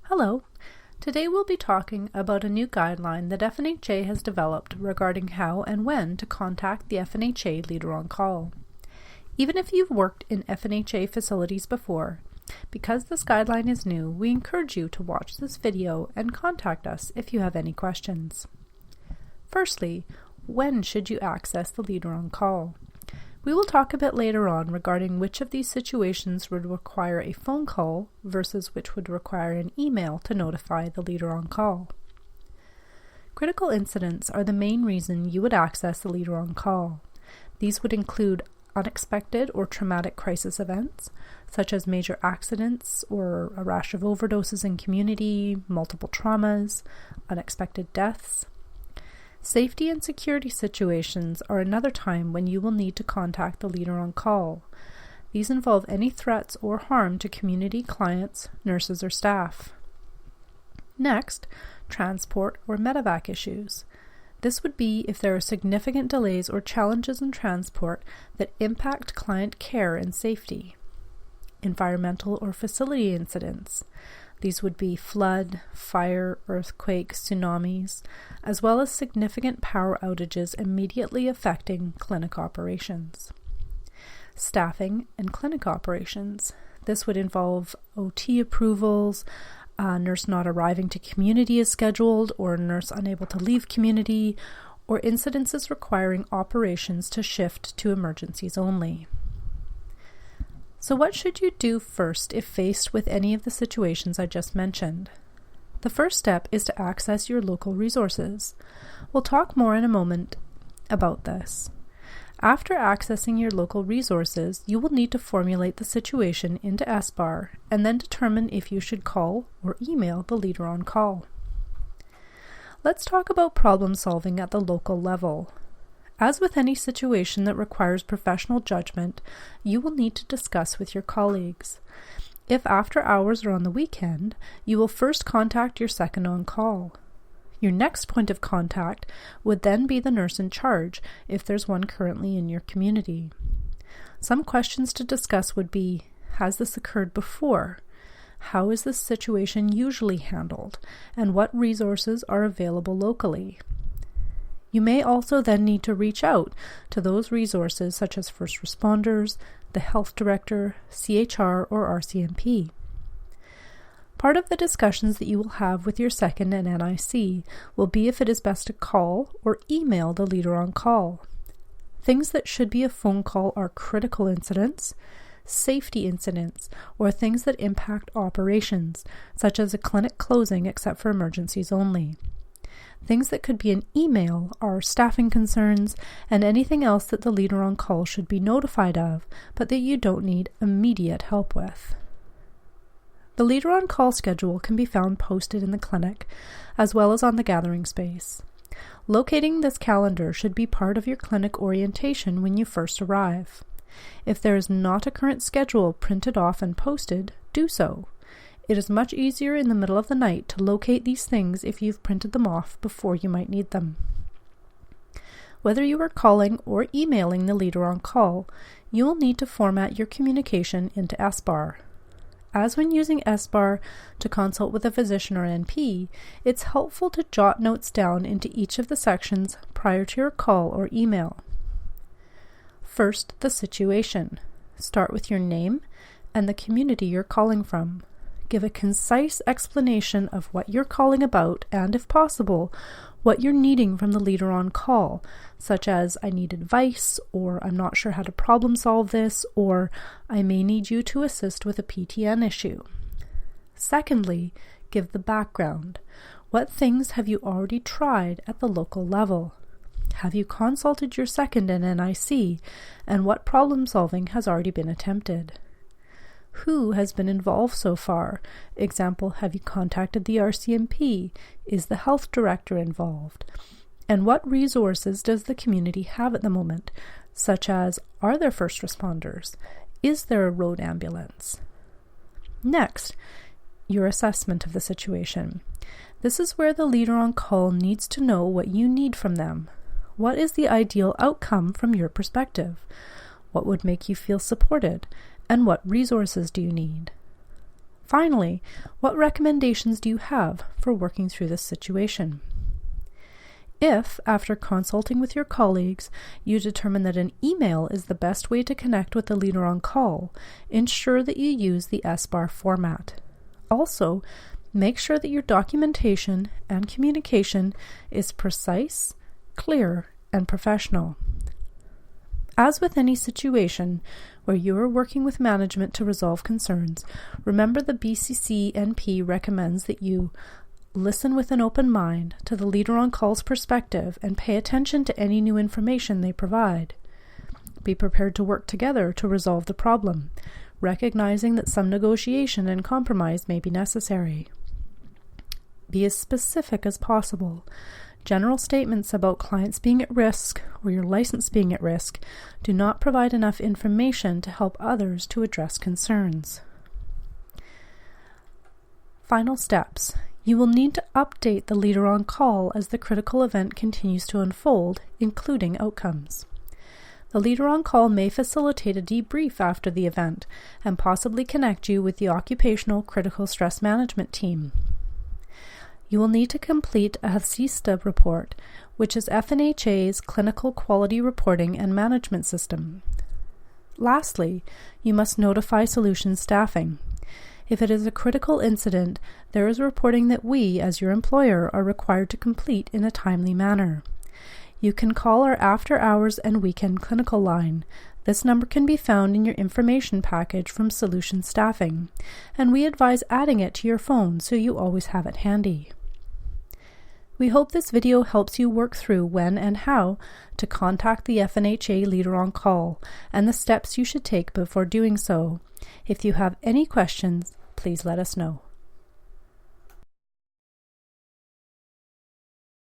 Hello. Today we'll be talking about a new guideline that FNHA has developed regarding how and when to contact the FNHA leader on call. Even if you've worked in FNHA facilities before, because this guideline is new, we encourage you to watch this video and contact us if you have any questions. Firstly, when should you access the leader on call? We will talk a bit later on regarding which of these situations would require a phone call versus which would require an email to notify the leader on call. Critical incidents are the main reason you would access the leader on call. These would include unexpected or traumatic crisis events, such as major accidents or a rash of overdoses in community, multiple traumas, unexpected deaths. Safety and security situations are another time when you will need to contact the leader on call. These involve any threats or harm to community, clients, nurses, or staff. Next, transport or medevac issues. This would be if there are significant delays or challenges in transport that impact client care and safety. Environmental or facility incidents. These would be flood, fire, earthquake, tsunamis, as well as significant power outages immediately affecting clinic operations. Staffing and clinic operations. This would involve OT approvals, a nurse not arriving to community as scheduled, or a nurse unable to leave community, or incidences requiring operations to shift to emergencies only. So what should you do first if faced with any of the situations I just mentioned? The first step is to access your local resources. We'll talk more in a moment about this. After accessing your local resources, you will need to formulate the situation into SBAR and then determine if you should call or email the leader on call. Let's talk about problem solving at the local level. As with any situation that requires professional judgment, you will need to discuss with your colleagues. If after hours or on the weekend, you will first contact your second on call. Your next point of contact would then be the nurse in charge, if there's one currently in your community. Some questions to discuss would be, has this occurred before? How is this situation usually handled? And what resources are available locally? You may also then need to reach out to those resources such as first responders, the health director, CHR, or RCMP. Part of the discussions that you will have with your second and NIC will be if it is best to call or email the leader on call. Things that should be a phone call are critical incidents, safety incidents, or things that impact operations, such as a clinic closing except for emergencies only. Things that could be an email are staffing concerns and anything else that the leader on call should be notified of, but that you don't need immediate help with. The leader on call schedule can be found posted in the clinic, as well as on the gathering space. Locating this calendar should be part of your clinic orientation when you first arrive. If there is not a current schedule printed off and posted, do so. It is much easier in the middle of the night to locate these things if you've printed them off before you might need them. Whether you are calling or emailing the leader on call, you will need to format your communication into SBAR. As when using SBAR to consult with a physician or NP, it's helpful to jot notes down into each of the sections prior to your call or email. First, the situation. Start with your name and the community you're calling from. Give a concise explanation of what you're calling about and, if possible, what you're needing from the leader on call, such as, I need advice, or I'm not sure how to problem solve this, or I may need you to assist with a PTN issue. Secondly, give the background. What things have you already tried at the local level? Have you consulted your second and NIC, and what problem solving has already been attempted? Who has been involved so far? Example, have you contacted the RCMP? Is the health director involved? And what resources does the community have at the moment, such as, are there first responders? Is there a road ambulance? Next, your assessment of the situation. This is where the leader on call needs to know what you need from them. What is the ideal outcome from your perspective? What would make you feel supported? And what resources do you need? Finally, what recommendations do you have for working through this situation? If, after consulting with your colleagues, you determine that an email is the best way to connect with the leader on call, ensure that you use the SBAR format. Also, make sure that your documentation and communication is precise, clear, and professional. As with any situation where you are working with management to resolve concerns, remember the BCCNP recommends that you listen with an open mind to the leader on call's perspective and pay attention to any new information they provide. Be prepared to work together to resolve the problem, recognizing that some negotiation and compromise may be necessary. Be as specific as possible. General statements about clients being at risk or your license being at risk do not provide enough information to help others to address concerns. Final steps. You will need to update the leader on call as the critical event continues to unfold, including outcomes. The leader on call may facilitate a debrief after the event and possibly connect you with the Occupational Critical Stress Management team. You will need to complete a HCSTA report, which is FNHA's Clinical Quality Reporting and Management System. Lastly, you must notify solutions staffing. If it is a critical incident, there is reporting that we, as your employer, are required to complete in a timely manner. You can call our after-hours and weekend clinical line. This number can be found in your information package from Solutions Staffing, and we advise adding it to your phone so you always have it handy. We hope this video helps you work through when and how to contact the FNHA leader on call and the steps you should take before doing so. If you have any questions, please let us know.